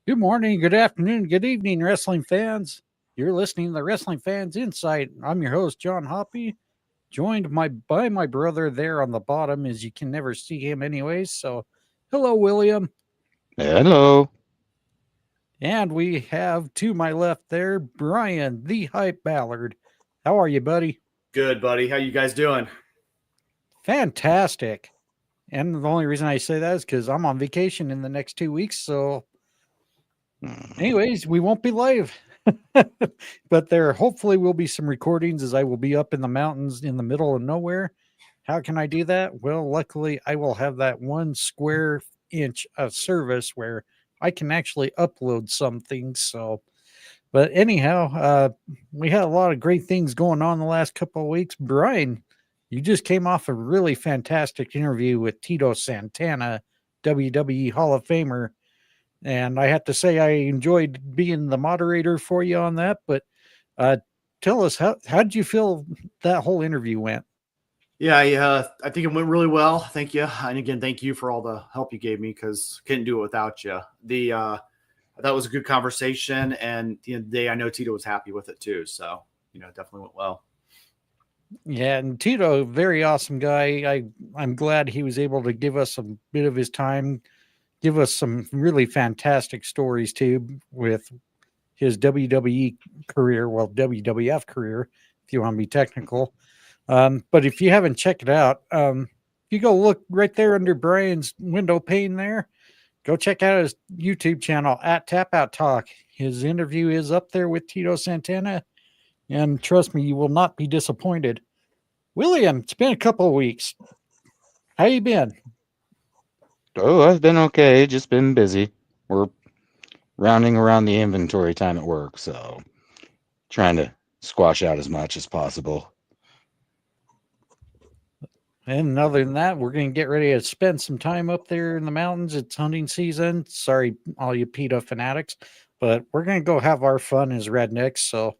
Good morning, good afternoon, good evening, wrestling fans. You're listening to the Wrestling Fans Insight. I'm your host, John Hoppy, joined by my brother there on the bottom, as you can never see him anyways. So, hello, William. Hello. And we have to my left there, Brian, the Hype Ballard. How are you, buddy? Good, buddy. How you guys doing? Fantastic. And the only reason I say that is because I'm on vacation in the next 2 weeks. So, anyways, we won't be live. But there hopefully will be some recordings as I will be up in the mountains in the middle of nowhere. How can I do that? Well, luckily I will have that 1 square inch of service where I can actually upload some things. So, but anyhow, we had a lot of great things going on the last couple of weeks. Brian, you just came off a really fantastic interview with Tito Santana, WWE Hall of Famer, and I have to say I enjoyed being the moderator for you on that. But uh, tell us how did you feel that whole interview went? Yeah, I think it went really well. Thank you, and again, thank you for all the help you gave me because couldn't do it without you. I thought it was a good conversation, and at the end of the day, I know Tito was happy with it too. So it definitely went well. Yeah, and Tito, very awesome guy. I'm glad he was able to give us a bit of his time, give us some really fantastic stories too with his WWE career, well WWF career, if you want to be technical. But if you haven't checked it out, if you go look right there under Brian's window pane there, go check out his YouTube channel at Tap Out Talk. His interview is up there with Tito Santana, and trust me, you will not be disappointed. William, it's been a couple of weeks. How you been? Oh, I've been okay. Just been busy. We're rounding around the inventory time at work, so trying to squash out as much as possible. And other than that, we're going to get ready to spend some time up there in the mountains. It's hunting season. Sorry, all you PETA fanatics, but we're going to go have our fun as rednecks. So,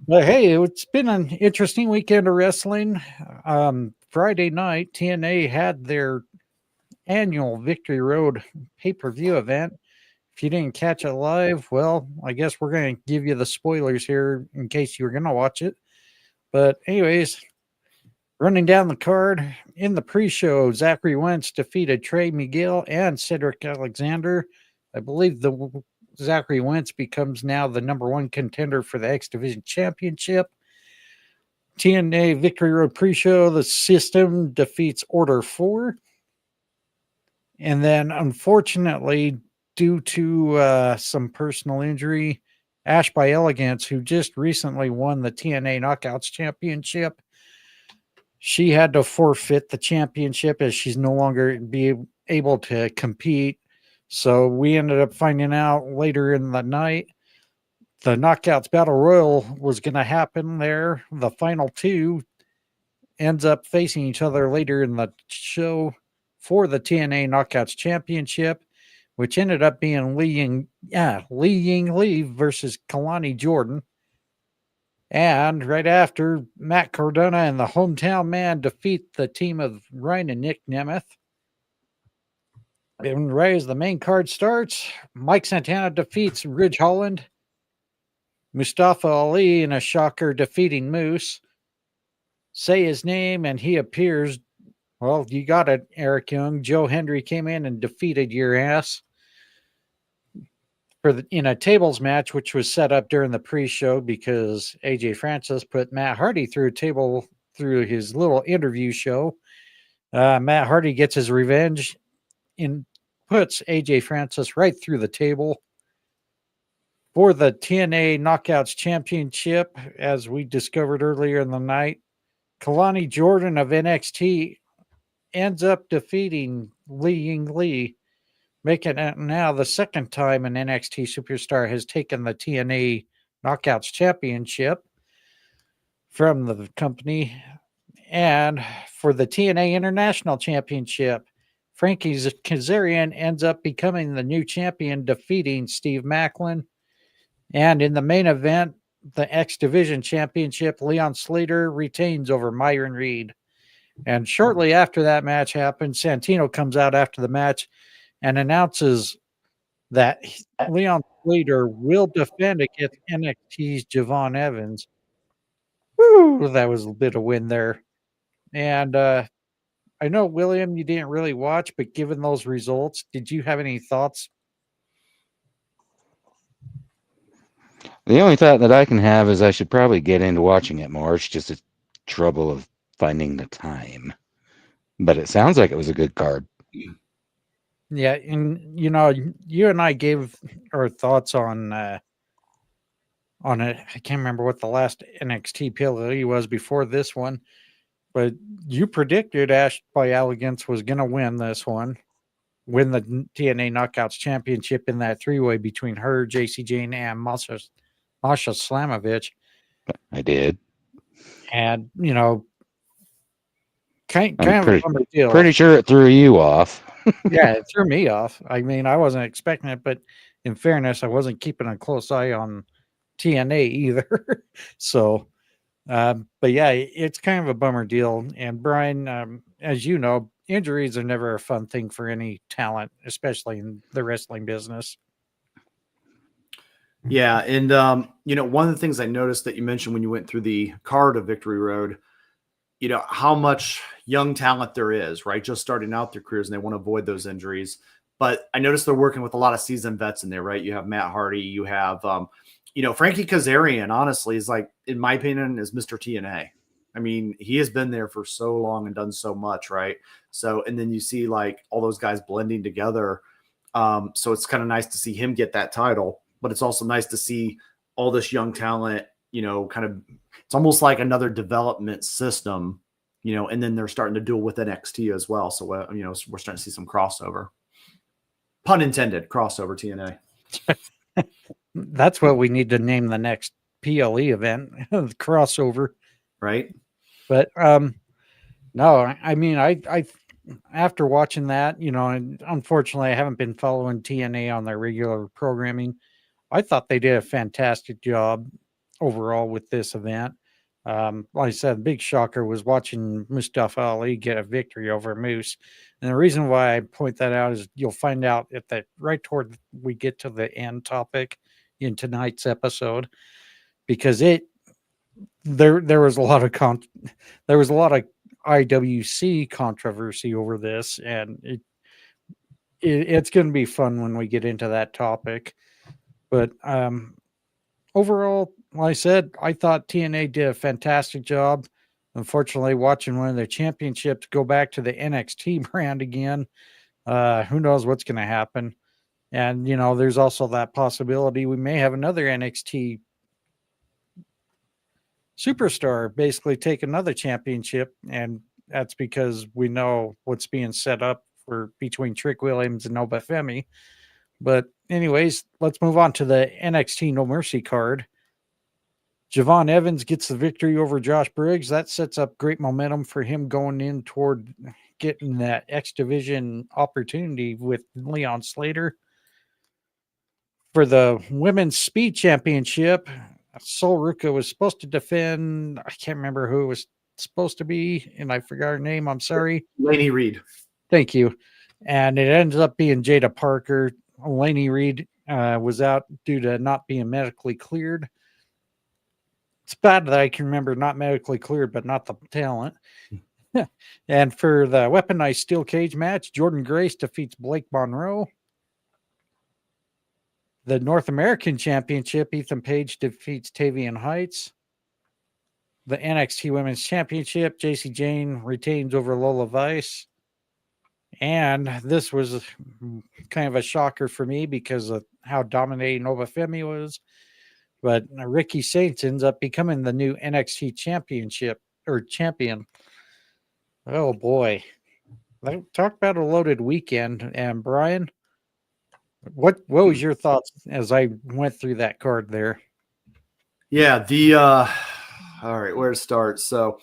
but hey, it's been an interesting weekend of wrestling. Friday night, TNA had their annual Victory Road pay per view event. If you didn't catch it live, well, I guess we're going to give you the spoilers here in case you were going to watch it. But, anyways, running down the card in the pre show, Zachary Wentz defeated Trey Miguel and Cedric Alexander. I believe the Zachary Wentz becomes now the number one contender for the X Division Championship. TNA Victory Road pre show, the system defeats Order 4. And then, unfortunately, due to some personal injury, Ash by Elegance, who just recently won the TNA Knockouts Championship, she had to forfeit the championship as she's no longer be able to compete. So we ended up finding out later in the night the Knockouts Battle Royal was going to happen there. The final two ends up facing each other later in the show for the TNA Knockouts Championship, which ended up being Lee Ying Lee versus Kalani Jordan. And right after, Matt Cardona and the Hometown Man defeat the team of Ryan and Nick Nemeth. And right as the main card starts, Mike Santana defeats Ridge Holland. Mustafa Ali in a shocker defeating Moose. Say his name and he appears. Well, you got it, Eric Young. Joe Hendry came in and defeated your ass in a tables match, which was set up during the pre-show because AJ Francis put Matt Hardy through a table through his little interview show. Matt Hardy gets his revenge and puts AJ Francis right through the table. For the TNA Knockouts Championship, as we discovered earlier in the night, Kalani Jordan of NXT ends up defeating Lee Ying Lee, making it now the second time an NXT superstar has taken the TNA Knockouts Championship from the company. And for the TNA International Championship, Frankie Kazarian ends up becoming the new champion, defeating Steve Macklin. And in the main event, the X Division Championship, Leon Slater retains over Myron Reed. And shortly after that match happened, Santino comes out after the match and announces that Leon Slater will defend against NXT's Javon Evans. Woo, that was a bit of win there. And I know, William, you didn't really watch, but given those results, did you have any thoughts? The only thought that I can have is I should probably get into watching it more. It's just a trouble of finding the time. But it sounds like it was a good card. Yeah, and you and I gave our thoughts on it. I can't remember what the last NXT PLE was before this one, but you predicted Ash by Elegance was going to win this one, win the TNA Knockouts Championship in that three-way between her, JC Jane, and Masha Slamovich. I did. And, kind I'm of a bummer deal. pretty sure it threw you off. Yeah, it threw me off. I mean, I wasn't expecting it, but in fairness, I wasn't keeping a close eye on TNA either. So, but yeah, it's kind of a bummer deal. And Brian, as you know, injuries are never a fun thing for any talent, especially in the wrestling business. Yeah, and one of the things I noticed that you mentioned when you went through the card of Victory Road, how much young talent there is, right? Just starting out their careers, and they want to avoid those injuries. But I noticed they're working with a lot of seasoned vets in there, right? You have Matt Hardy, you have, Frankie Kazarian, honestly, is like, in my opinion, is Mr. TNA. I mean, he has been there for so long and done so much, right? So, and then you see like all those guys blending together. So it's kind of nice to see him get that title, but it's also nice to see all this young talent, kind of, it's almost like another development system, and then they're starting to duel with NXT as well. So, we're starting to see some crossover. Pun intended, crossover TNA. That's what we need to name the next PLE event, the crossover. Right. But no, I mean, I after watching that, and unfortunately I haven't been following TNA on their regular programming. I thought they did a fantastic job overall with this event. Like I said, big shocker was watching Mustafa Ali get a victory over Moose. And the reason why I point that out is you'll find out at that right toward we get to the end topic in tonight's episode, because there was a lot of IWC controversy over this, and it's going to be fun when we get into that topic. But overall, like I said, I thought TNA did a fantastic job. Unfortunately, watching one of their championships go back to the NXT brand again, who knows what's going to happen. And, there's also that possibility we may have another NXT superstar basically take another championship. And that's because we know what's being set up for between Trick Williams and Nova Femi. But anyways, let's move on to the NXT No Mercy card. Javon Evans gets the victory over Josh Briggs. That sets up great momentum for him going in toward getting that X Division opportunity with Leon Slater. For the Women's Speed Championship, Sol Ruka was supposed to defend. I can't remember who it was supposed to be, and I forgot her name. I'm sorry. Laney Reed. Thank you. And it ends up being Jada Parker. Laney Reed was out due to not being medically cleared. It's bad that I can remember not medically cleared, but not the talent. And for the weaponized steel cage match, Jordan Grace defeats Blake Monroe. The North American Championship, Ethan Page defeats Tavian Heights. The NXT Women's Championship, JC Jane retains over Lola Vice. And this was kind of a shocker for me because of how dominating Nova Femi was. But Ricky Saints ends up becoming the new NXT champion. Oh boy. Talk about a loaded weekend. And Brian, what was your thoughts as I went through that card there? Yeah, all right, where to start? So,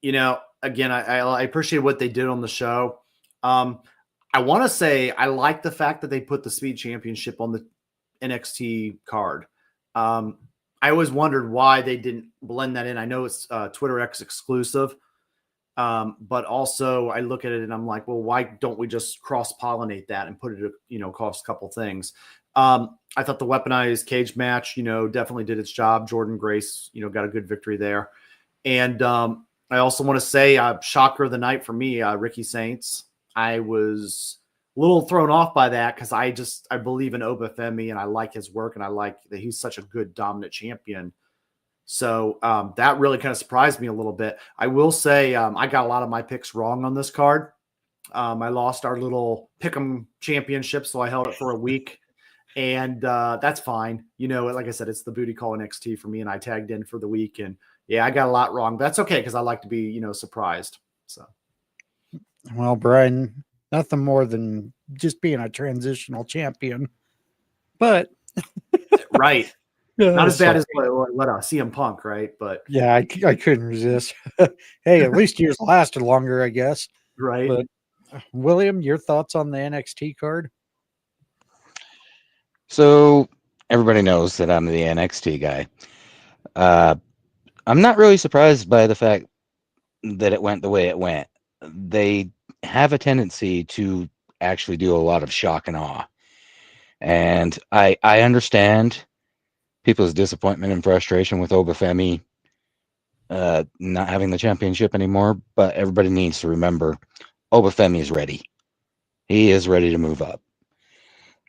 again, I appreciate what they did on the show. I want to say I like the fact that they put the Speed Championship on the NXT card. I always wondered why they didn't blend that in. I know it's Twitter X exclusive, But also I look at it and I'm like, well, why don't we just cross-pollinate that and put it, across a couple things. I thought the weaponized cage match, definitely did its job. Jordan Grace, got a good victory there. And I also want to say, shocker of the night for me, Ricky Saints. I was a little thrown off by that because I believe in Obafemi and I like his work and I like that he's such a good dominant champion. So that really kind of surprised me a little bit. I will say I got a lot of my picks wrong on this card. I lost our little pick'em championship, so I held it for a week. And that's fine. Like I said, it's the booty call NXT for me, and I tagged in for the week. And yeah, I got a lot wrong. But that's okay because I like to be, surprised. So, Well, Brian, nothing more than just being a transitional champion. But right. Not as bad as what CM Punk, right? But yeah, I couldn't resist. Hey, at least yours lasted longer, I guess. Right. But William, your thoughts on the NXT card? So everybody knows that I'm the NXT guy. I'm not really surprised by the fact that it went the way it went. They have a tendency to actually do a lot of shock and awe. And I understand people's disappointment and frustration with Obafemi not having the championship anymore, but everybody needs to remember Obafemi is ready. He is ready to move up.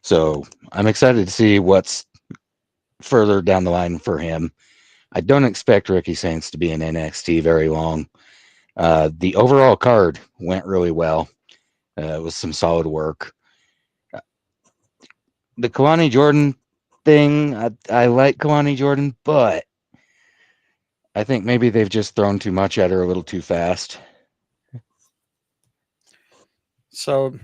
So I'm excited to see what's further down the line for him. I don't expect Ricky Saints to be in NXT very long. The overall card went really well. It was some solid work. The Kalani Jordan thing, I like Kalani Jordan, but I think maybe they've just thrown too much at her a little too fast. So,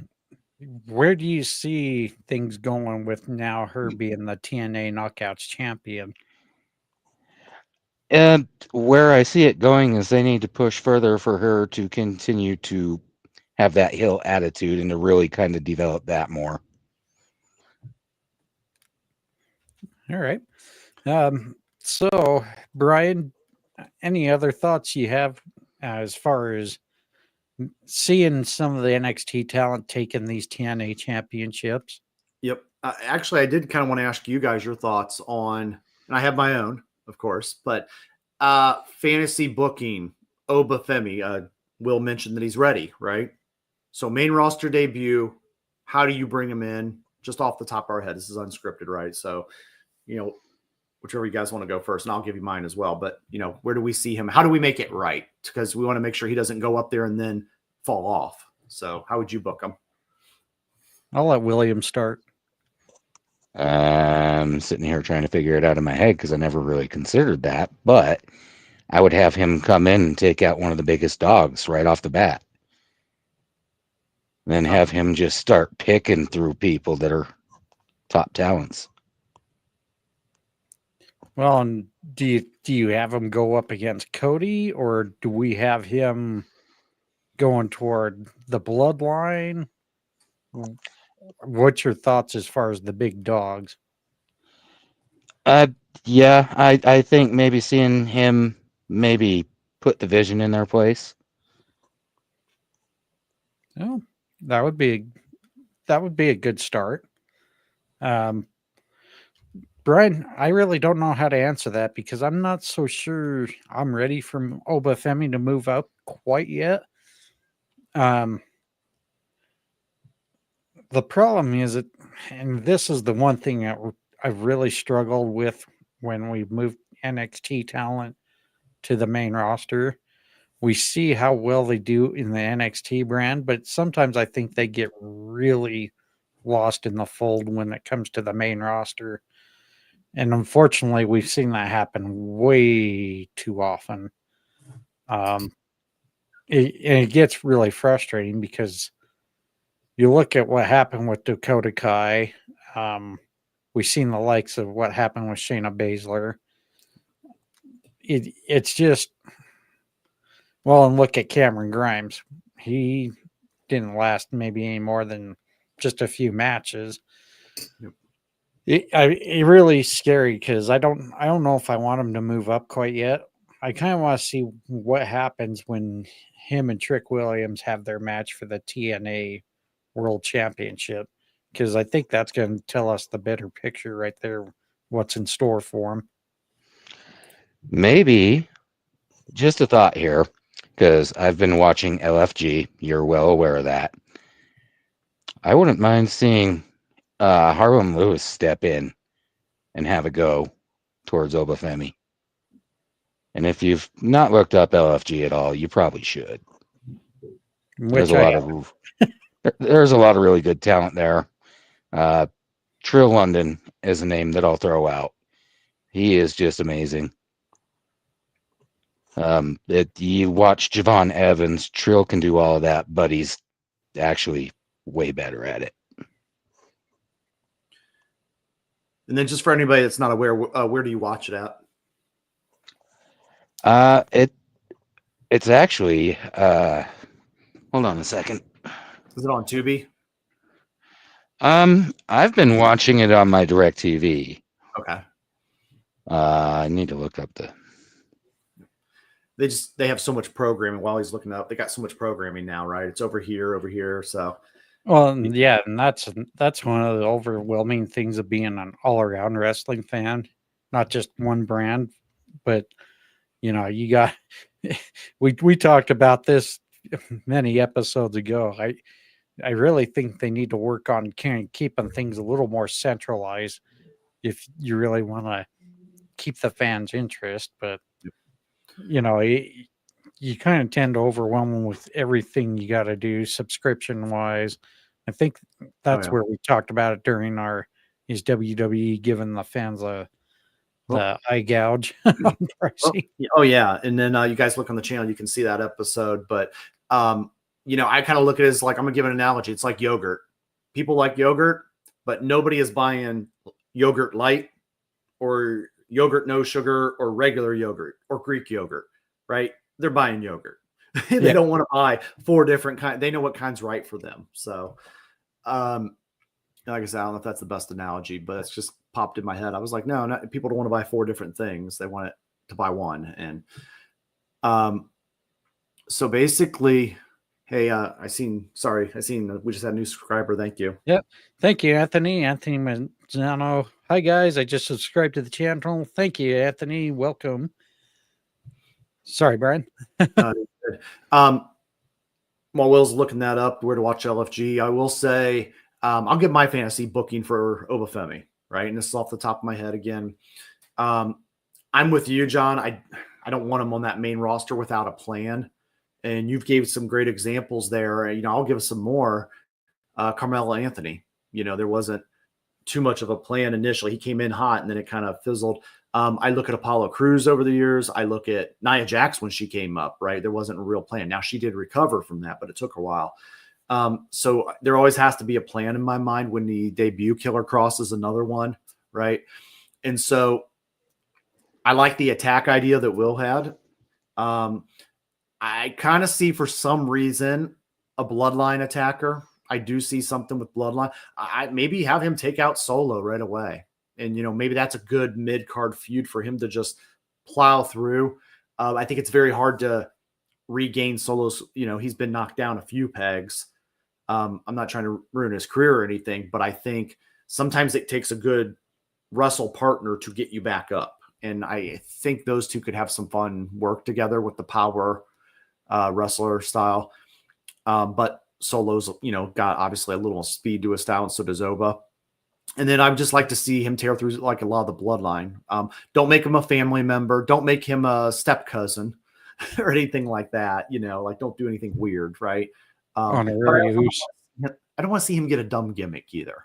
where do you see things going with now her being the TNA Knockouts champion? And where I see it going is they need to push further for her to continue to have that heel attitude and to really kind of develop that more. All right. So, Brian, any other thoughts you have as far as seeing some of the NXT talent taking these TNA championships? Yep. Actually, I did kind of want to ask you guys your thoughts on, and I have my own, of course, but fantasy booking, Obafemi. Will mentioned that he's ready, right? So main roster debut, how do you bring him in? Just off the top of our head, this is unscripted, right? So, whichever you guys want to go first, and I'll give you mine as well. But, where do we see him? How do we make it right? Because we want to make sure he doesn't go up there and then fall off. So how would you book him? I'll let William start. I'm sitting here trying to figure it out in my head because I never really considered that, but I would have him come in and take out one of the biggest dogs right off the bat. Then have him just start picking through people that are top talents. Well, and do you have him go up against Cody, or do we have him going toward the bloodline? What's your thoughts as far as the big dogs? Yeah, I think maybe seeing him maybe put the Vision in their place. Oh, that would be a good start. Brian, I really don't know how to answer that because I'm not so sure I'm ready for Obafemi to move up quite yet. The problem is and this is the one thing that I've really struggled with when we moved NXT talent to the main roster. We see how well they do in the NXT brand, but sometimes I think they get really lost in the fold when it comes to the main roster. And unfortunately, we've seen that happen way too often. It gets really frustrating because you look at what happened with Dakota Kai. We've seen the likes of what happened with Shayna Baszler. It's just, well, and look at Cameron Grimes. He didn't last maybe any more than just a few matches. Yep. It really scary because I don't know if I want him to move up quite yet. I kind of want to see what happens when him and Trick Williams have their match for the TNA World Championship, because I think that's going to tell us the better picture right there, what's in store for him. Maybe, just a thought here, because I've been watching LFG. You're well aware of that. I wouldn't mind seeing Harlan Lewis step in and have a go towards Obafemi. And if you've not looked up LFG at all, you probably should. There's Which a lot of really good talent there. Trill London is a name that I'll throw out. He is just amazing. You watch Javon Evans, Trill can do all of that, but he's actually way better at it. And then just for anybody that's not aware, where do you watch it at? It's actually hold on a second. Is it on Tubi? I've been watching it on my DirecTV. Okay. I need to look up the. They have so much programming. While he's looking up, they got so much programming now, right? It's over here. So, well, yeah, and that's one of the overwhelming things of being an all-around wrestling fan, not just one brand, but you got. We talked about this many episodes ago. I really think they need to work on keeping things a little more centralized if you really want to keep the fans' interest. But you kind of tend to overwhelm them with everything you got to do subscription wise. I think that's where we talked about it during is WWE giving the fans the eye gouge on pricing. Oh yeah, and then you guys look on the channel, you can see that episode. But I kind of look at it as like, I'm gonna give an analogy. It's like yogurt. People like yogurt, but nobody is buying yogurt light or yogurt no sugar or regular yogurt or Greek yogurt, right? They're buying yogurt. They don't want to buy 4 different kinds. They know what kind's right for them. So, like I said, I don't know if that's the best analogy, but it's just popped in my head. I was like, no, people don't want to buy 4 different things. They want it to buy one. And so basically, hey, I seen we just had a new subscriber. Thank you. Yep. Thank you, Anthony. Anthony Mazzano. Hi, guys. I just subscribed to the channel. Thank you, Anthony. Welcome. Sorry, Brian. While Will's looking that up, where to watch LFG, I will say I'll give my fantasy booking for Obafemi, right? And this is off the top of my head again. I'm with you, John. I don't want him on that main roster without a plan. And you've gave some great examples there. I'll give us some more. Carmelo Anthony, there wasn't too much of a plan initially. He came in hot and then it kind of fizzled. I look at Apollo Crews over the years. I look at Nia Jax when she came up, right? There wasn't a real plan. Now she did recover from that, but it took a while. So there always has to be a plan in my mind when the debut Killer Cross is another one, right? And so I like the attack idea that Will had. I kind of see for some reason a bloodline attacker. I do see something with bloodline. I maybe have him take out Solo right away. And, maybe that's a good mid-card feud for him to just plow through. I think it's very hard to regain Solo's, he's been knocked down a few pegs. I'm not trying to ruin his career or anything, but I think sometimes it takes a good wrestle partner to get you back up. And I think those two could have some fun work together with the power wrestler style. But Solo's, got obviously a little speed to his style, and so does Oba. And then I'd just like to see him tear through like a lot of the bloodline. Don't make him a family member. Don't make him a step cousin or anything like that. Don't do anything weird, right? I don't want to see him get a dumb gimmick either.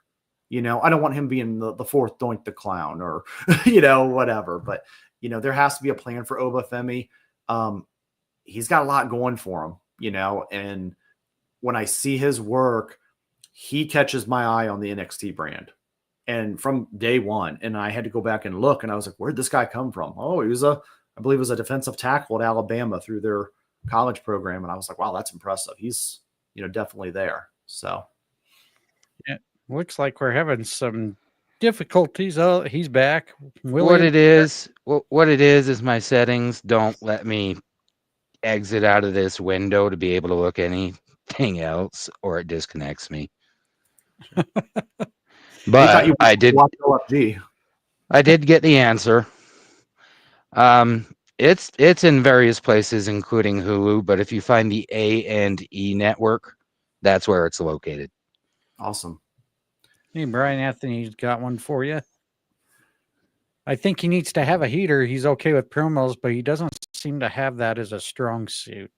I don't want him being the fourth Doink the Clown or, whatever. But, there has to be a plan for Obafemi. He's got a lot going for him, and when I see his work, he catches my eye on the NXT brand. And from day one, and I had to go back and look, and I was like, where'd this guy come from? Oh, he was I believe it was a defensive tackle at Alabama through their college program. And I was like, wow, that's impressive. He's, definitely there. So. Yeah, looks like we're having some difficulties. Oh, he's back. What it is my settings don't let me exit out of this window to be able to look anything else, or it disconnects me. He thought you But I did watch LFG. get the answer. It's in various places, including Hulu. But if you find the A&E network, that's where it's located. Awesome. Hey, Brian Anthony's got one for you. I think he needs to have a heater. He's okay with promos, but he doesn't seem to have that as a strong suit.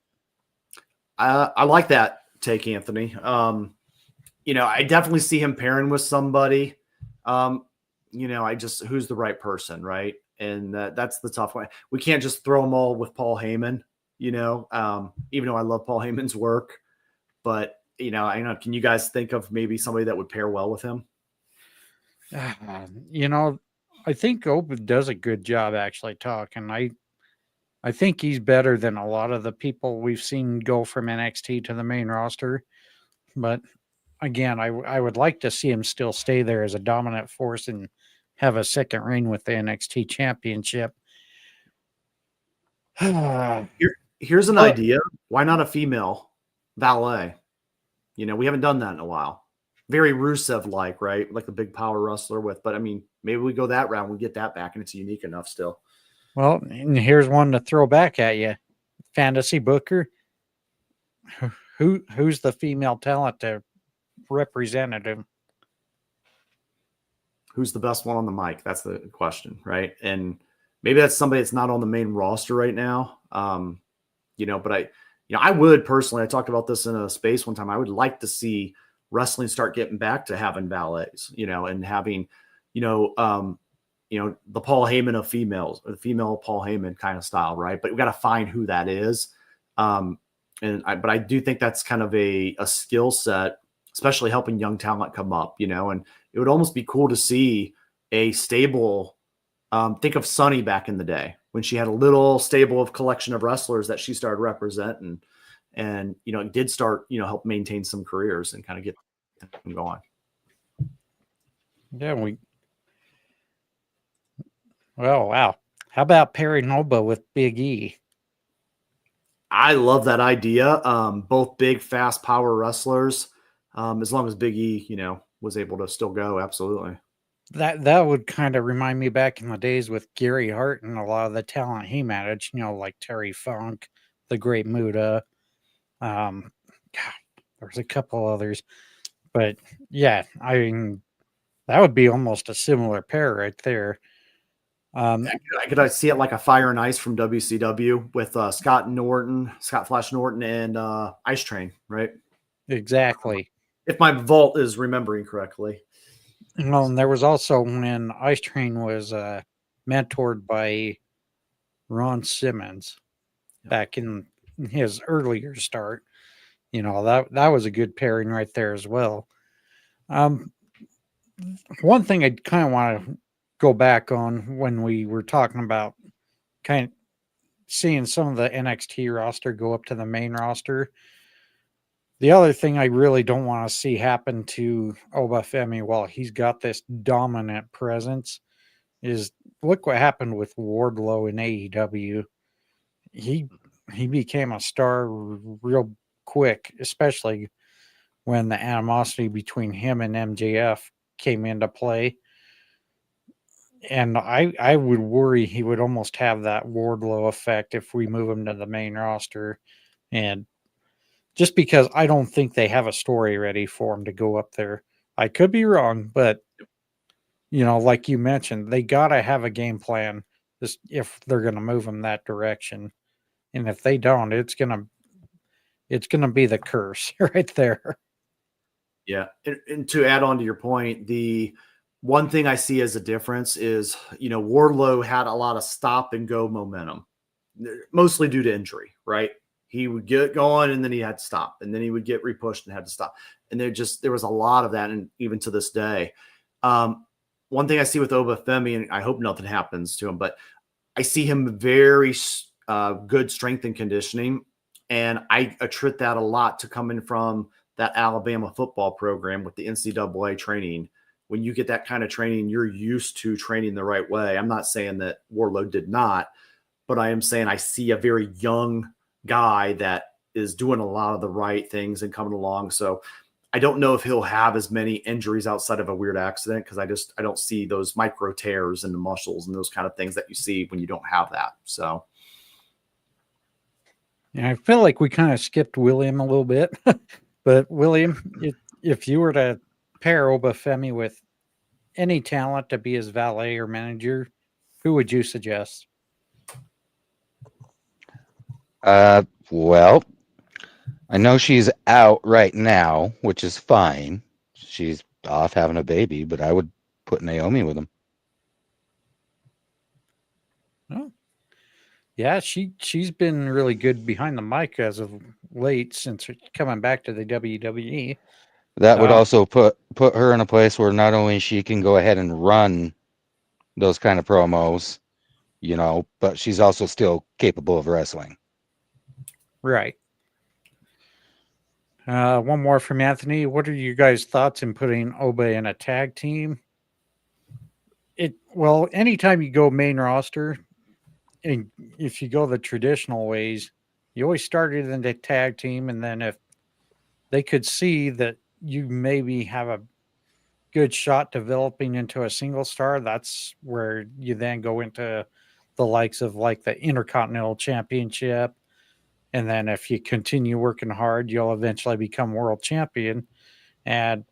I like that take, Anthony. I definitely see him pairing with somebody. Who's the right person, right? And that's the tough one. We can't just throw them all with Paul Heyman, even though I love Paul Heyman's work. But, can you guys think of maybe somebody that would pair well with him? I think Oba does a good job actually talking. I think he's better than a lot of the people we've seen go from NXT to the main roster. But again, I would like to see him still stay there as a dominant force and have a second reign with the NXT championship. Here's an idea. Why not a female valet? We haven't done that in a while. Very Rusev-like, right? Like the big power wrestler but I mean, maybe we go that round, we get that back, and it's unique enough still. Well, and here's one to throw back at you. Fantasy Booker. Who's the female talent to represent him? Who's the best one on the mic? That's the question, right? And maybe that's somebody that's not on the main roster right now. But I would personally, I talked about this in a space one time. I would like to see wrestling start getting back to having valets, and having, the Paul Heyman of females, or the female Paul Heyman kind of style, right? But we got to find who that is. But I do think that's kind of a skill set, especially helping young talent come up, and it would almost be cool to see a stable. Think of Sunny back in the day when she had a little stable of collection of wrestlers that she started representing, and it did start help maintain some careers and kind of get them going. Yeah, wow. How about pairing Oba with Big E? I love that idea. Both big, fast power wrestlers. As long as Big E, was able to still go, absolutely. That would kind of remind me back in the days with Gary Hart and a lot of the talent he managed, like Terry Funk, the Great Muta. There's a couple others. But yeah, I mean, that would be almost a similar pair right there. I see it like a Fire and Ice from WCW with Scott Flash Norton, and Ice Train, right? Exactly. If my vault is remembering correctly. Well, and there was also when Ice Train was mentored by Ron Simmons back in his earlier start. That was a good pairing right there as well. One thing I kind of want to go back on when we were talking about kind of seeing some of the NXT roster go up to the main roster. The other thing I really don't want to see happen to Obafemi while he's got this dominant presence is look what happened with Wardlow in AEW. He became a star real quick, especially when the animosity between him and MJF came into play. And I would worry he would almost have that Wardlow effect if we move him to the main roster. And just because I don't think they have a story ready for him to go up there. I could be wrong, but like you mentioned, they got to have a game plan if they're going to move him that direction. And if they don't, it's going to be the curse right there. Yeah. And to add on to your point, the one thing I see as a difference is, Wardlow had a lot of stop and go momentum, mostly due to injury, right? He would get going and then he had to stop, and then he would get repushed and had to stop. And there was a lot of that. And even to this day, one thing I see with Obafemi, and I hope nothing happens to him, but I see him very good strength and conditioning. And I attribute that a lot to coming from that Alabama football program with the NCAA training when you get that kind of training, you're used to training the right way. I'm not saying that Wardlow did not, but I am saying I see a very young guy that is doing a lot of the right things and coming along. So I don't know if he'll have as many injuries outside of a weird accident, because I don't see those micro tears in the muscles and those kind of things that you see when you don't have that. So yeah, I feel like we kind of skipped William a little bit, but William, if you were to pair Obafemi with any talent to be his valet or manager, who would you suggest? Well, I know she's out right now, which is fine. She's off having a baby, but I would put Naomi with him. Oh, yeah, she's been really good behind the mic as of late since coming back to the WWE. That would also put her in a place where not only she can go ahead and run those kind of promos, but she's also still capable of wrestling. Right. One more from Anthony. What are you guys' thoughts in putting Oba in a tag team? Well, anytime you go main roster, and if you go the traditional ways, you always started in the tag team, and then if they could see that you maybe have a good shot developing into a single star, that's where you then go into the likes of like the Intercontinental Championship. And then if you continue working hard, you'll eventually become world champion. And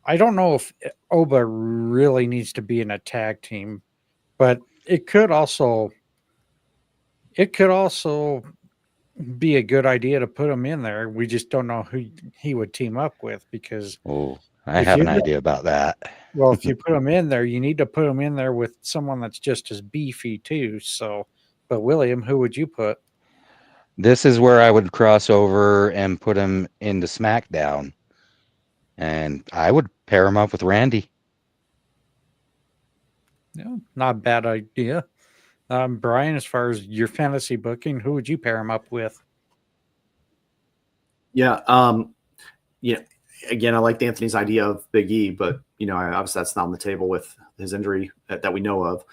I don't know if Oba really needs to be in a tag team, but it could also be a good idea to put him in there. We just don't know who he would team up with, because Oh, I have an idea about that. well, if you put him in there, you need to put him in there with someone that's just as beefy too. So, but William, who would you put? This is where I would cross over and put him into SmackDown. And I would pair him up with Randy. Yeah, not a bad idea. Brian, as far as your fantasy booking, who would you pair him up with? yeah, again, I liked Anthony's idea of Big E, but obviously that's not on the table with his injury that we know of.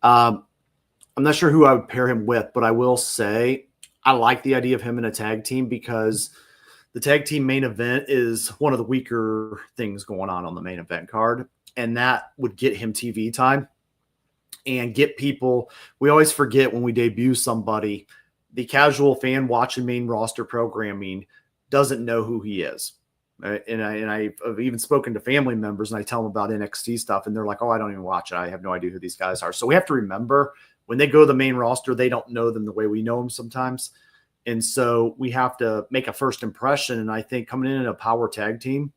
I'm not sure who I would pair him with, but I will say I like the idea of him in a tag team, because the tag team main event is one of the weaker things going on the main event card, and that would get him TV time and get people. We always forget when we debut somebody, the casual fan watching main roster programming doesn't know who he is. And I've even spoken to family members, and I tell them about NXT stuff, and they're like, "Oh, I don't even watch it. I have no idea who these guys are." So we have to remember, when they go to the main roster, they don't know them the way we know them sometimes. And so we have to make a first impression. And I think coming in a power tag team,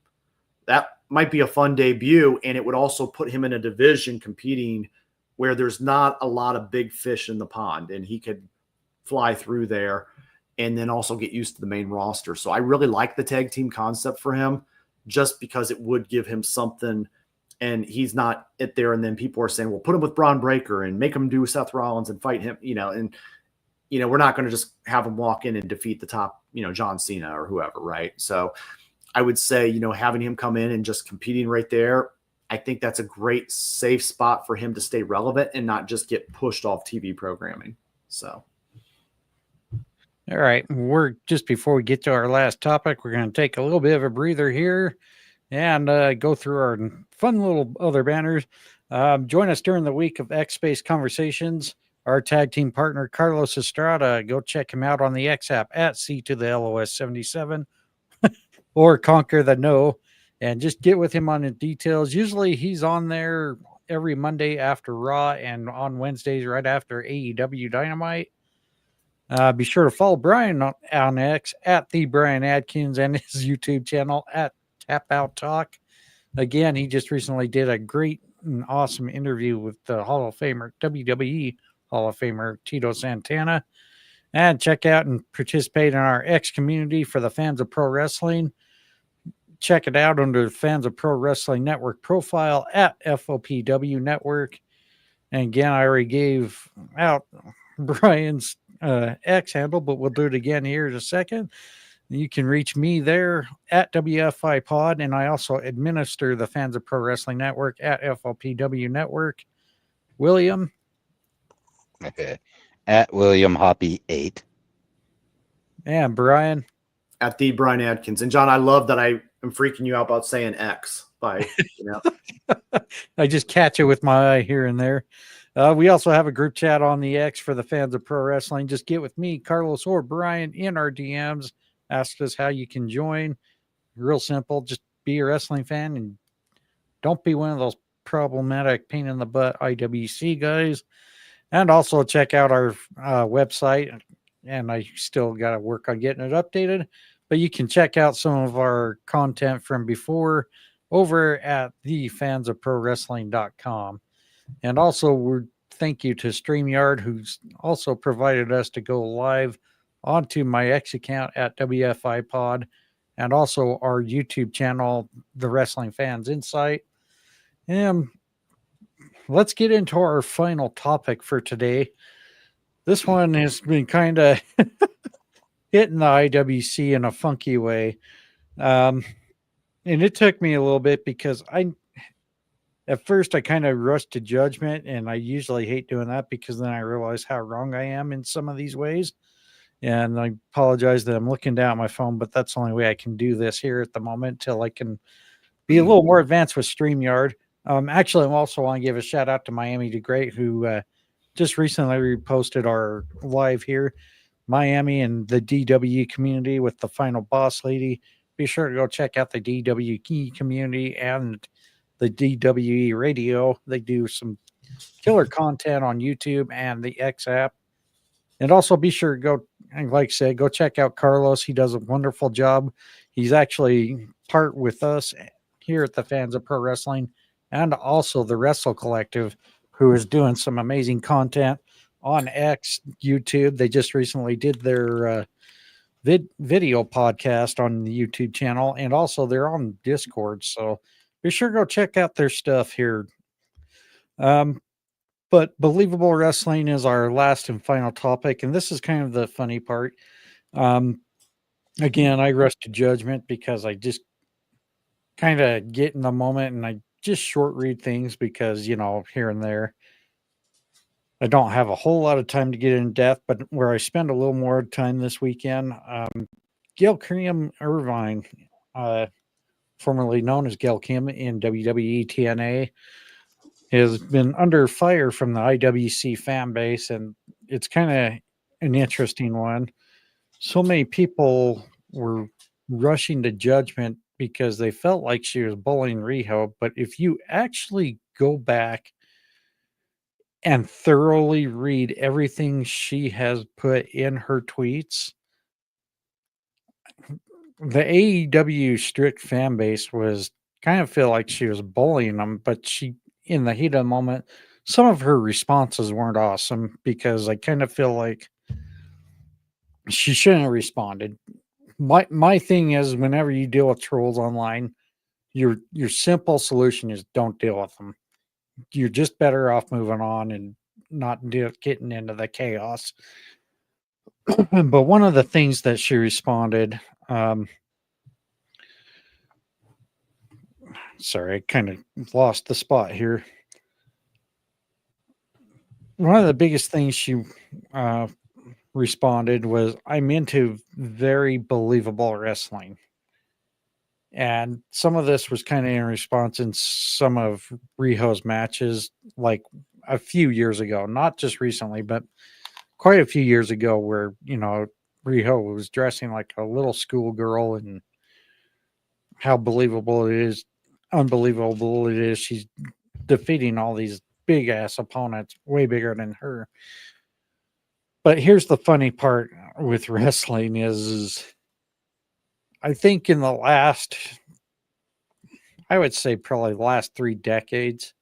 that might be a fun debut. And it would also put him in a division competing where there's not a lot of big fish in the pond, and he could fly through there and then also get used to the main roster. So I really like the tag team concept for him, just because it would give him something, and he's not it there. And then people are saying, well, put him with Braun Breaker and make him do Seth Rollins and fight him, and we're not going to just have him walk in and defeat the top, John Cena or whoever. Right. So I would say, having him come in and just competing right there, I think that's a great safe spot for him to stay relevant and not just get pushed off TV programming. So. All right. We're just before we get to our last topic, we're going to take a little bit of a breather here and go through our fun little other banners. Join us during the week of X Space Conversations. Our tag team partner, Carlos Estrada. Go check him out on the X app at C to the LOS 77 or Conquer the No, and just get with him on the details. Usually he's on there every Monday after Raw and on Wednesdays right after AEW Dynamite. Be sure to follow Brian on X at the Brian Adkins and his YouTube channel at Tap Out Talk. Again, he just recently did a great and awesome interview with the Hall of Famer, WWE Hall of Famer Tito Santana. And check out and participate in our X community for the fans of pro wrestling. Check it out under the Fans of Pro Wrestling Network profile at FOPW Network. And again, I already gave out Brian's X handle, but we'll do it again here in a second. You can reach me there at WFI Pod, and I also administer the Fans of Pro Wrestling Network at FLPW Network. William. At William Hoppy 8. And Brian. At the Brian Adkins. And John, I love that I am freaking you out about saying X by, I just catch it with my eye here and there. We also have a group chat on the X for the Fans of Pro Wrestling. Just get with me, Carlos, or Brian in our DMs. Ask us how you can join. Real simple. Just be a wrestling fan and don't be one of those problematic pain in the butt IWC guys. And also check out our website. And I still got to work on getting it updated. But you can check out some of our content from before over at thefansofprowrestling.com. And also, thank you to StreamYard, who's also provided us to go live onto my X account at WFI Pod, and also our YouTube channel, The Wrestling Fans Insight. And let's get into our final topic for today. This one has been kind of hitting the IWC in a funky way. And it took me a little bit because at first I kind of rushed to judgment, and I usually hate doing that because then I realize how wrong I am in some of these ways. And I apologize that I'm looking down at my phone, but that's the only way I can do this here at the moment till I can be a little more advanced with StreamYard. Actually, I also want to give a shout out to Miami the Great, who just recently reposted our live here. Miami and the DWE community with the final boss lady. Be sure to go check out the DWE community and the DWE radio. They do some killer content on YouTube and the X app. And also be sure to go, like I said, go check out Carlos. He does a wonderful job. He's actually part with us here at the Fans of Pro Wrestling and also the Wrestle Collective, who is doing some amazing content on X, YouTube. They just recently did their video podcast on the YouTube channel, and also they're on Discord. So be sure to go check out their stuff here. But Believable Wrestling is our last and final topic, and this is kind of the funny part. Again, I rush to judgment because I just kind of get in the moment and I just short read things because, here and there. I don't have a whole lot of time to get in depth, but where I spend a little more time this weekend, Gail Kim Irvine, formerly known as Gail Kim in WWE TNA, has been under fire from the IWC fan base, and it's kind of an interesting one. So many people were rushing to judgment because they felt like she was bullying Riho, but if you actually go back and thoroughly read everything she has put in her tweets, the AEW strict fan base was kind of feel like she was bullying them, but she, in the heat of the moment, some of her responses weren't awesome because I kind of feel like she shouldn't have responded. My thing is, whenever you deal with trolls online, your simple solution is don't deal with them. You're just better off moving on and not getting into the chaos. But one of the things that she responded, sorry, I kind of lost the spot here. One of the biggest things she responded was, I'm into very believable wrestling. And some of this was kind of in response in some of Riho's matches, like a few years ago, not just recently, but quite a few years ago, where, Riho was dressing like a little schoolgirl, and how unbelievable it is. She's defeating all these big ass opponents, way bigger than her. But here's the funny part with wrestling is I think in the last, I would say probably the last 3 decades,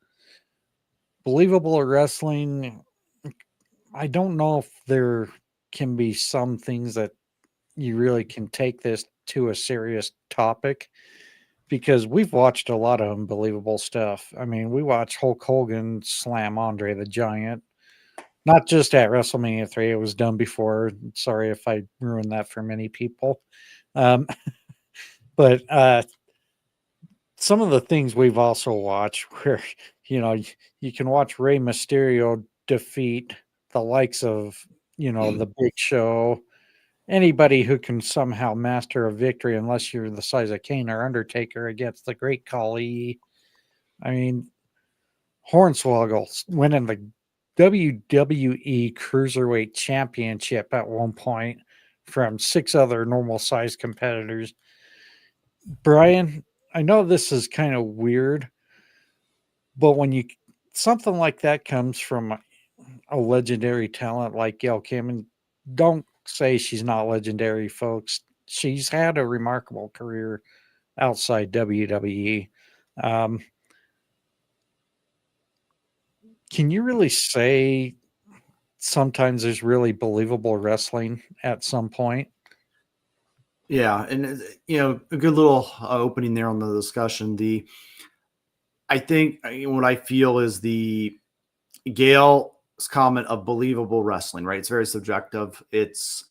Believable Wrestling, I don't know if there can be some things that you really can take this to a serious topic, because we've watched a lot of unbelievable stuff. I mean, we watched Hulk Hogan slam Andre the Giant, not just at WrestleMania 3. It was done before. Sorry if I ruined that for many people. Um, but some of the things we've also watched where, you can watch Rey Mysterio defeat the likes of, the Big Show, anybody who can somehow master a victory, unless you're the size of Kane or Undertaker against the Great Khali. I mean, Hornswoggle winning the WWE Cruiserweight Championship at one point from 6 other normal sized competitors. Brian, I know this is kind of weird, but when something like that comes from a legendary talent like Gail Kim, and don't say she's not legendary, folks. She's had a remarkable career outside WWE. Um, can you really say sometimes there's really believable wrestling at some point? Yeah, and a good little opening there on the discussion. I think what I feel is the Gail's comment of believable wrestling, right? It's very subjective. It's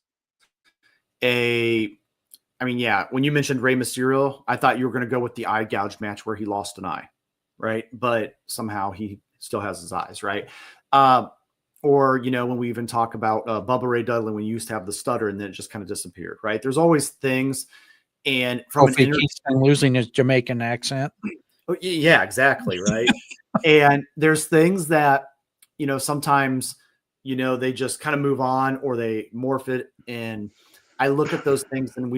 yeah, when you mentioned Rey Mysterio, I thought you were going to go with the eye gouge match where he lost an eye, right? But somehow he still has his eyes, right? Or, when we even talk about Bubba Ray Dudley, when you used to have the stutter and then it just kind of disappeared, right? There's always things. And from Kofi Kingston losing his Jamaican accent. Yeah, exactly. Right. And there's things that, sometimes, they just kind of move on or they morph it. And I look at those things and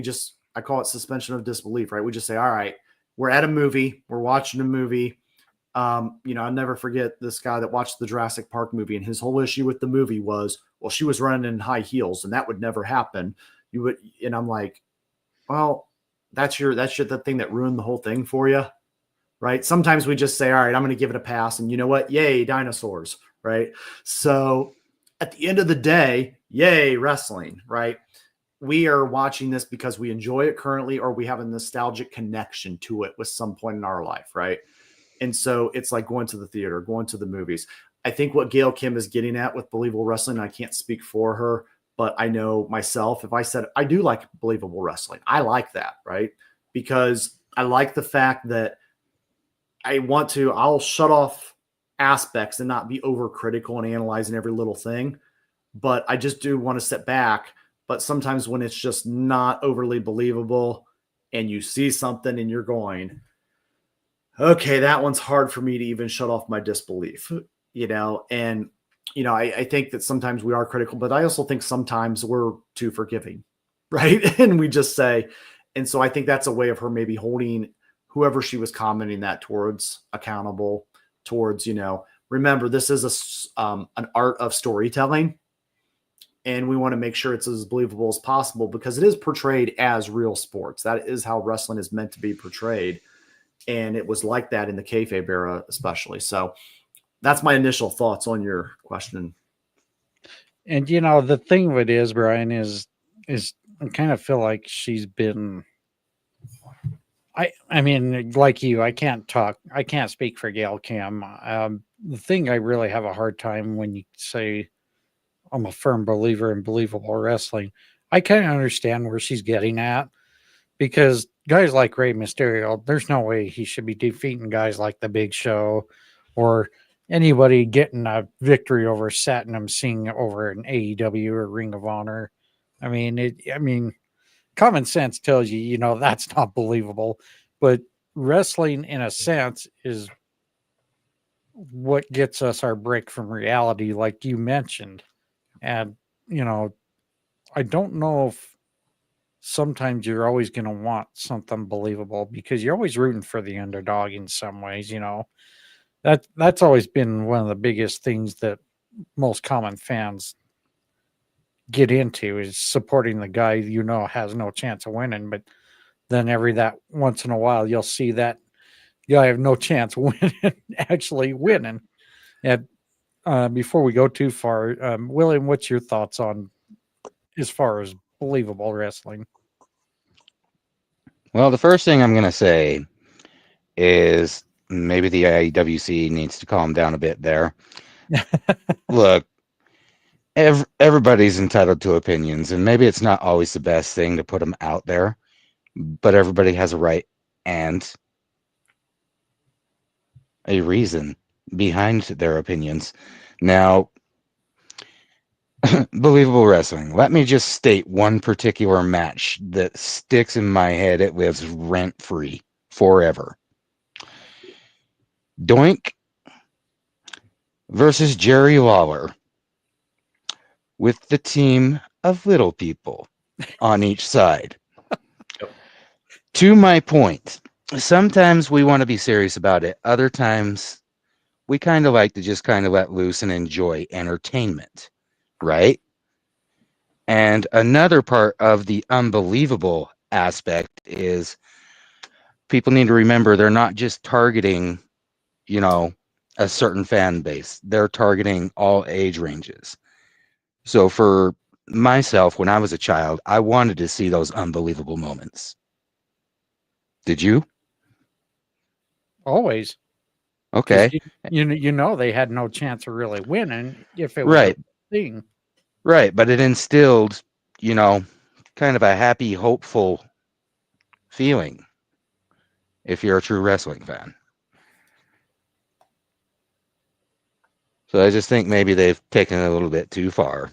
I call it suspension of disbelief, right? We just say, all right, we're at a movie, we're watching a movie. I'll never forget this guy that watched the Jurassic Park movie, and his whole issue with the movie was, well, she was running in high heels and that would never happen. And I'm like, well, that's the thing that ruined the whole thing for you. Right. Sometimes we just say, all right, I'm going to give it a pass. And you know what? Yay, dinosaurs. Right. So at the end of the day, yay, wrestling. Right. We are watching this because we enjoy it currently, or we have a nostalgic connection to it with some point in our life. Right. And so it's like going to the theater, going to the movies. I think what Gail Kim is getting at with Believable Wrestling, I can't speak for her, but I know myself, if I said I do like Believable Wrestling, I like that. Right. Because I like the fact that I'll shut off aspects and not be overcritical and analyzing every little thing. But I just do want to sit back. But sometimes when it's just not overly believable and you see something and you're going, okay, that one's hard for me to even shut off my disbelief, and, I think that sometimes we are critical, but I also think sometimes we're too forgiving, right? And we just say, and so I think that's a way of her maybe holding whoever she was commenting that towards accountable towards, remember, this is an art of storytelling, and we want to make sure it's as believable as possible because it is portrayed as real sports. That is how wrestling is meant to be portrayed. And it was like that in the kayfabe era, especially. So that's my initial thoughts on your question. And, the thing of it is, Brian, is I kind of feel like she's been, I mean, like you, I can't speak for Gail Kim. The thing I really have a hard time when you say I'm a firm believer in believable wrestling, I kind of understand where she's getting at, because guys like Rey Mysterio, there's no way he should be defeating guys like the Big Show or anybody getting a victory over Satnam Singh over an AEW or Ring of Honor. I mean, common sense tells you, that's not believable. But wrestling, in a sense, is what gets us our break from reality, like you mentioned. And, I don't know if sometimes you're always going to want something believable because you're always rooting for the underdog in some ways. That's always been one of the biggest things that most common fans get into, is supporting the guy has no chance of winning. But then that once in a while you'll see that guy have no chance of winning actually winning. And before we go too far, William, what's your thoughts on as far as believable wrestling? Well, the first thing I'm going to say is maybe the IWC needs to calm down a bit there. Look, everybody's entitled to opinions, and maybe it's not always the best thing to put them out there. but everybody has a right and a reason behind their opinions. Now, Believable Wrestling. Let me just state one particular match that sticks in my head. It lives rent free forever. Doink versus Jerry Lawler with the team of little people on each side. Yep. To my point, sometimes we want to be serious about it. Other times we kind of like to just kind of let loose and enjoy entertainment, right? And another part of the unbelievable aspect is people need to remember they're not just targeting, a certain fan base. They're targeting all age ranges. So for myself, when I was a child, I wanted to see those unbelievable moments. Did you? Always. 'Cause Okay. they had no chance of really winning if it was Right. a thing. Right. But it instilled, kind of a happy, hopeful feeling if you're a true wrestling fan. So I just think maybe they've taken it a little bit too far.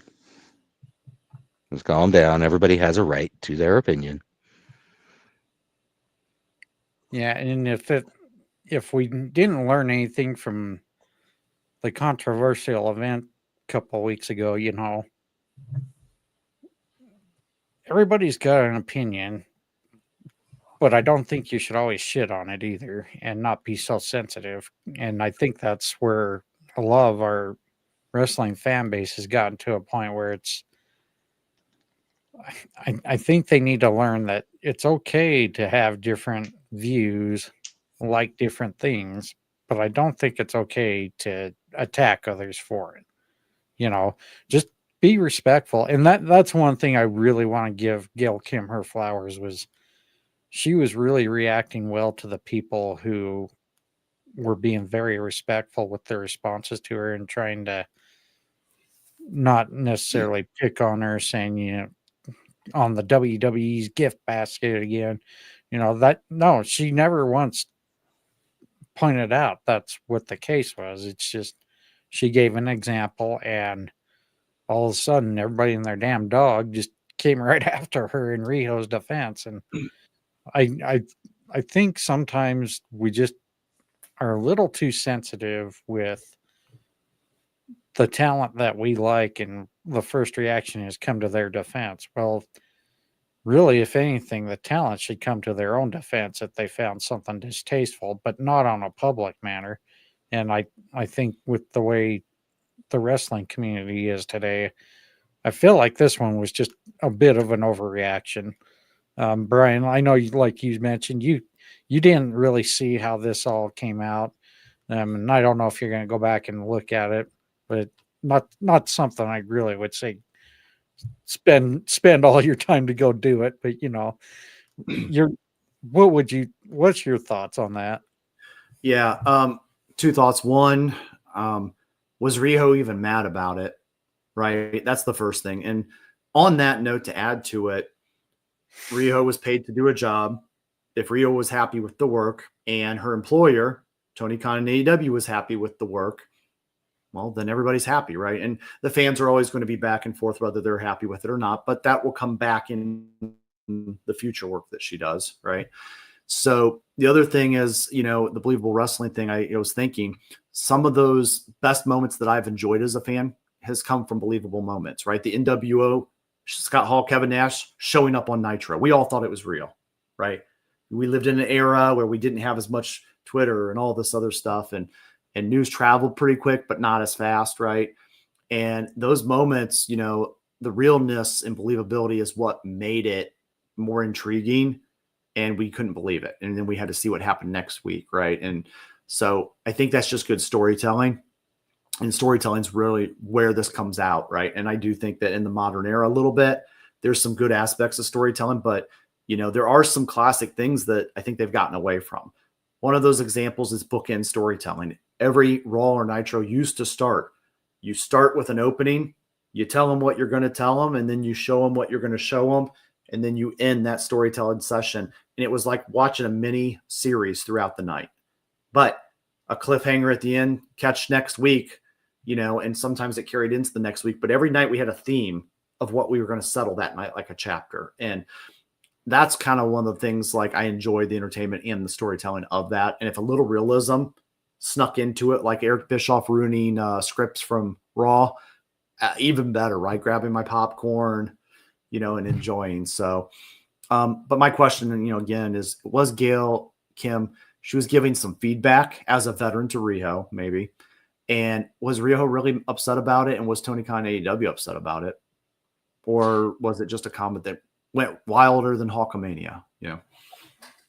Let's calm down. Everybody has a right to their opinion. Yeah, and if we didn't learn anything from the controversial event a couple of weeks ago, everybody's got an opinion, but I don't think you should always shit on it either and not be so sensitive. And I think that's where a lot of our wrestling fan base has gotten to a point where I think they need to learn that it's okay to have different views, like different things, but I don't think it's okay to attack others for it. Just be respectful. And that's one thing I really want to give Gail Kim her flowers was she was really reacting well to the people who were being very respectful with their responses to her and trying to not necessarily pick on her, saying, on the WWE's gift basket again. That no, she never once pointed out that's what the case was. It's just she gave an example, and all of a sudden, everybody and their damn dog just came right after her in Riho's defense. And I I think sometimes we just are a little too sensitive with the talent that we like, and the first reaction is come to their defense. Well, really, if anything, the talent should come to their own defense if they found something distasteful, but not on a public manner. And I think with the way the wrestling community is today, I feel like this one was just a bit of an overreaction. Brian, I know like you mentioned, you didn't really see how this all came out, and I don't know if you're going to go back and look at it, but not something I really would say spend all your time to go do it. But you're what's your thoughts on that? Yeah. Two thoughts. One, was Riho even mad about it? Right. That's the first thing. And on that note, to add to it, Riho was paid to do a job. If Riho was happy with the work and her employer, Tony Khan and AEW, was happy with the work, well, then everybody's happy, right? And the fans are always going to be back and forth whether they're happy with it or not, but that will come back in the future work that she does, right? So the other thing is, the Believable Wrestling thing, I was thinking some of those best moments that I've enjoyed as a fan has come from believable moments, right? The NWO, Scott Hall, Kevin Nash showing up on Nitro. We all thought it was real, right? We lived in an era where we didn't have as much Twitter and all this other stuff, and news traveled pretty quick, but not as fast, right? And those moments, the realness and believability is what made it more intriguing, and we couldn't believe it. And then we had to see what happened next week, right? And so I think that's just good storytelling. And storytelling is really where this comes out, right? And I do think that in the modern era a little bit, there's some good aspects of storytelling, but there are some classic things that I think they've gotten away from. One of those examples is bookend storytelling. Every Raw or Nitro used to start. You start with an opening, you tell them what you're going to tell them, and then you show them what you're going to show them, and then you end that storytelling session, and it was like watching a mini series throughout the night. But a cliffhanger at the end, catch next week, and sometimes it carried into the next week. But every night we had a theme of what we were going to settle that night, like a chapter. And that's kind of one of the things, like, I enjoy the entertainment and the storytelling of that. And if a little realism snuck into it, like Eric Bischoff ruining scripts from Raw, even better, right? Grabbing my popcorn, and enjoying. So, but my question, again, is, was Gail Kim, she was giving some feedback as a veteran to Riho, maybe. And was Riho really upset about it? And was Tony Khan AEW upset about it? Or was it just a comment that went wilder than Hulkamania?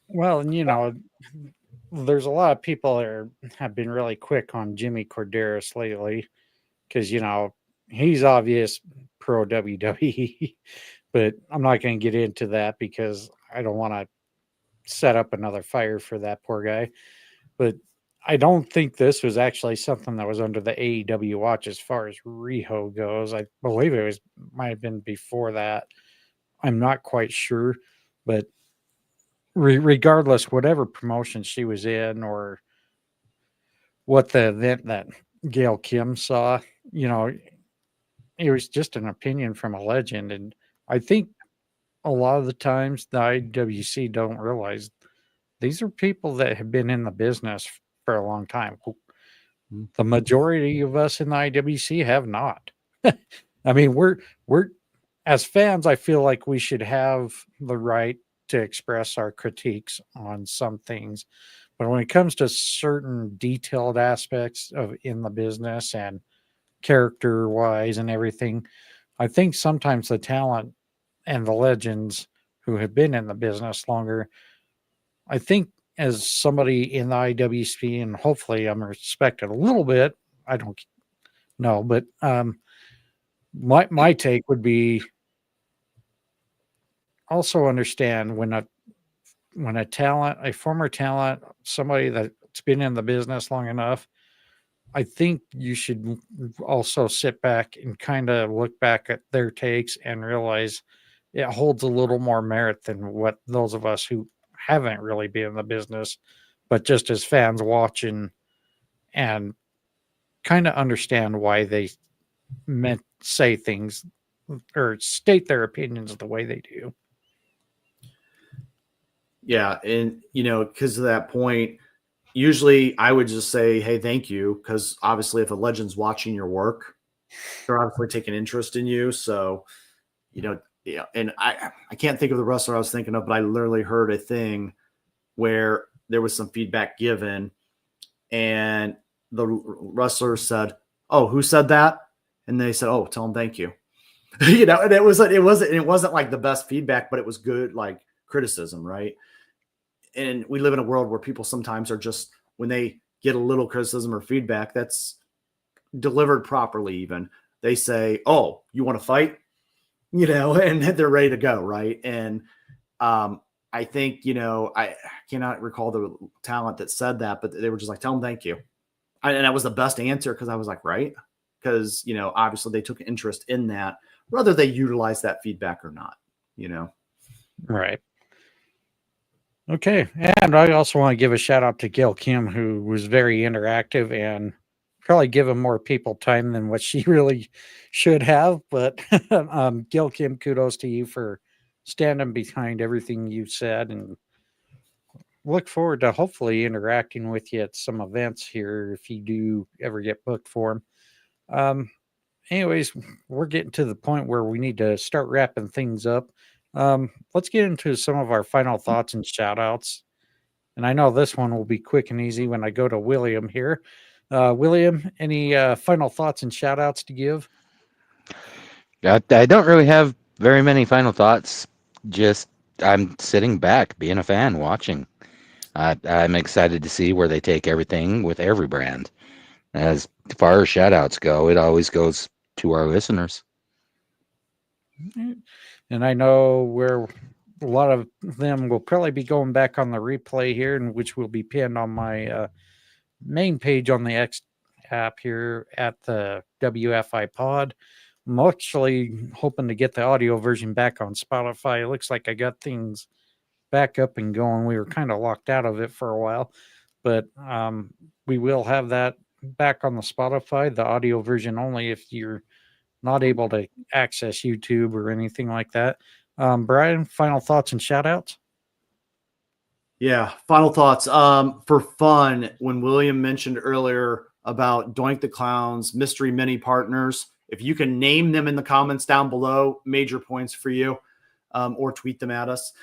Well, there's a lot of people that have been really quick on Jimmy Corderas lately because, he's obvious pro WWE, but I'm not going to get into that because I don't want to set up another fire for that poor guy. But I don't think this was actually something that was under the AEW watch as far as Riho goes. I believe it might have been before that. I'm not quite sure, but regardless, whatever promotion she was in or what the event that Gail Kim saw, it was just an opinion from a legend. And I think a lot of the times the IWC don't realize these are people that have been in the business for a long time. The majority of us in the IWC have not. I mean, we're as fans, I feel like we should have the right to express our critiques on some things. But when it comes to certain detailed aspects of in the business and character wise and everything, I think sometimes the talent and the legends who have been in the business longer, I think as somebody in the IWC, and hopefully I'm respected a little bit, I don't know, but my take would be also understand when a talent, a former talent, somebody that's been in the business long enough, I think you should also sit back and kind of look back at their takes and realize it holds a little more merit than what those of us who haven't really been in the business, but just as fans watching and kind of understand why they meant say things or state their opinions the way they do. Yeah. And, because of that point, usually I would just say, hey, thank you. Because obviously, if a legend's watching your work, they're obviously taking interest in you. So, yeah. And I can't think of the wrestler I was thinking of, but I literally heard a thing where there was some feedback given, and the wrestler said, "Oh, who said that?" And they said, "Oh, tell him thank you." And it wasn't like the best feedback, but it was good, like, criticism, right? And we live in a world where people sometimes are just, when they get a little criticism or feedback that's delivered properly, even, they say, "Oh, you want to fight?" And they're ready to go, right? And I think, I cannot recall the talent that said that, but they were just like, "Tell them thank you." And that was the best answer, because I was like, right? Because, obviously they took interest in that, whether they utilize that feedback or not, Right. Okay. And I also want to give a shout out to Gail Kim, who was very interactive and probably given more people time than what she really should have. But Gail Kim, kudos to you for standing behind everything you said, and look forward to hopefully interacting with you at some events here if you do ever get booked for them. Anyways, we're getting to the point where we need to start wrapping things up. Let's get into some of our final thoughts and shout outs. And I know this one will be quick and easy when I go to William here. William, any final thoughts and shout outs to give? I don't really have very many final thoughts. Just I'm sitting back, being a fan, watching. I'm excited to see where they take everything with every brand. As far as shout outs go, it always goes to our listeners. And I know where a lot of them will probably be going back on the replay here, and which will be pinned on my main page on the X app here at the WFI Pod. I'm actually hoping to get the audio version back on Spotify. It looks like I got things back up and going. We were kind of locked out of it for a while, but we will have that back on the Spotify, the audio version only, if you're not able to access YouTube or anything like that. Brian, final thoughts and shout outs? Yeah, final thoughts. For fun, when William mentioned earlier about Doink the Clown's mystery mini partners, if you can name them in the comments down below, major points for you, or tweet them at us.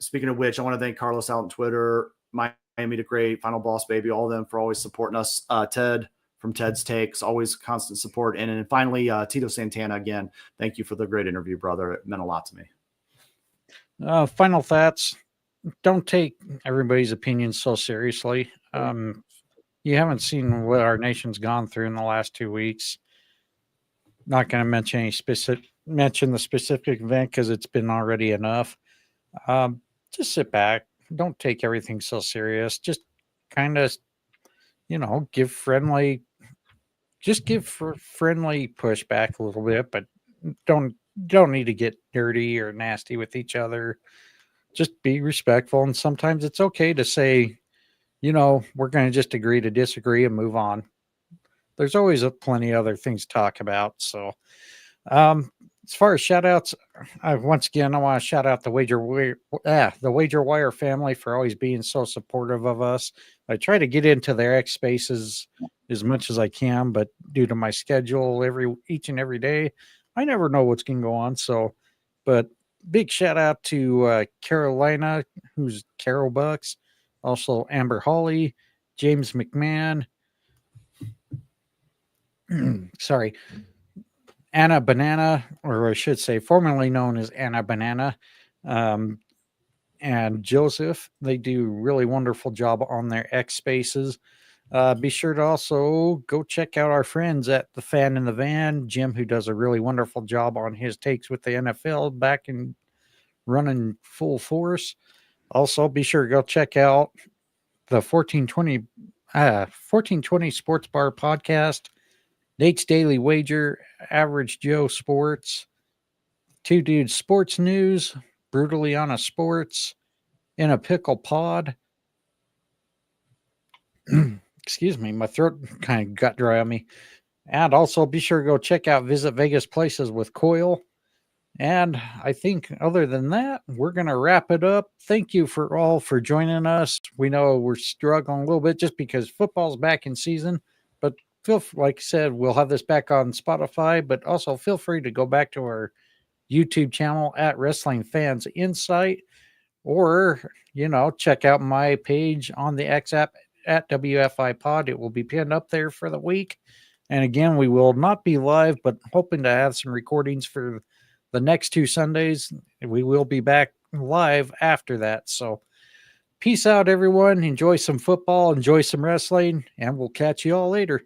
Speaking of which, I want to thank Carlos out on Twitter, Miami the Great, Final Boss Baby, all of them for always supporting us. Ted from Ted's Takes, always constant support. And then finally, Tito Santana, again, thank you for the great interview, brother. It meant a lot to me. Final thoughts. Don't take everybody's opinion so seriously. You haven't seen what our nation's gone through in the last 2 weeks. Not going to mention the specific event because it's been already enough. Just sit back. Don't take everything so serious. Just kind of, give friendly pushback a little bit, but don't need to get dirty or nasty with each other. Just be respectful. And sometimes it's okay to say, we're going to just agree to disagree and move on. There's always plenty of other things to talk about. So, as far as shout outs, once again, I want to shout out the Wager Wire family for always being so supportive of us. I try to get into their X spaces as much as I can, but due to my schedule each and every day, I never know what's going to go on. So, but big shout out to Carolina, who's Carol Bucks, also Amber Holly, James McMahon. Sorry. Anna Banana, or I should say formerly known as Anna Banana, and Joseph. They do really wonderful job on their X spaces. Be sure to also go check out our friends at The Fan in the Van, Jim, who does a really wonderful job on his takes with the NFL back in running full force. Also, be sure to go check out the 1420 Sports Bar podcast, Nate's Daily Wager, Average Joe Sports, Two Dudes Sports News, Brutally Honest Sports, In a Pickle Pod. Excuse me, my throat kind of got dry on me. And also be sure to go check out Visit Vegas Places with Coyle. And I think other than that, we're going to wrap it up. Thank you for joining us. We know we're struggling a little bit just because football's back in season, but like I said, we'll have this back on Spotify, but also feel free to go back to our YouTube channel at Wrestling Fans Insight, or, check out my page on the X app at WFI Pod. It will be pinned up there for the week. And again, we will not be live, but hoping to have some recordings for the next 2 Sundays. We will be back live after that. So peace out, everyone. Enjoy some football, enjoy some wrestling, and we'll catch you all later.